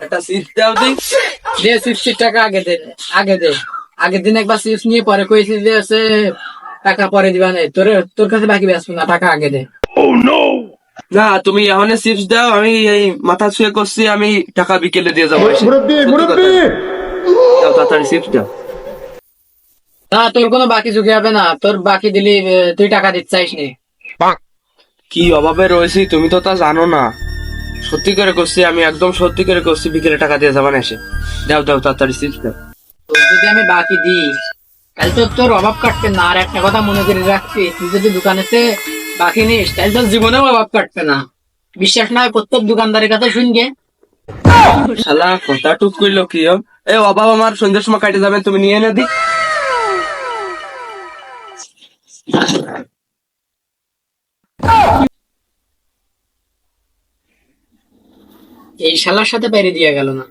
একটা চিপস দাও দি। দে 60 টাকা আগে দে, আগে দে। আগের দিন একবার চিপস নিয়ে পরে কইছিস যে আছে টাকা পরে দিবা নাই, তোর কাছে বাকি বেসবো না, টাকা আগে দে। না তুমি এখন চিপস দাও, আমি এই মাথা ছুঁয়ে করছি, আমি টাকা বিকেলে দিয়ে যাবো এসে। সত্যি কথা। দাও তাড়াতাড়ি চিপস দাও। না তোর কোনো বাকি ঝুঁকি হবে না, তোর বাকি দিলি তুই টাকা দিতে চাইস নি। কি অভাবে রয়েছি তুমি তো তা জানো না। সত্যি করে করছি, আমি একদম সত্যি করে করছি, বিকেলে টাকা দিয়ে যাবান এসে। দাও দাও তাড়াতাড়ি চিপস দাও। তোর যদি আমি বাকি দিই তাহলে তো তোর অভাব কাটবে না। আর একটা কথা মনে করে রাখছি, তুই যদি দোকানেতে বাকি নিস তাহলে তোর জীবনেও অভাব কাটবে না। বিশ্বাস না হয় প্রত্যেক দোকানদারের কাছে শুনগে। শালা কথা টুক কইলো কি এ অভাব আমার সন্ধ্যার সময় কাটে যাবেন, তুমি নিয়ে এনে দি। এই শালার সাথে বাইরে দিয়ে গেল না।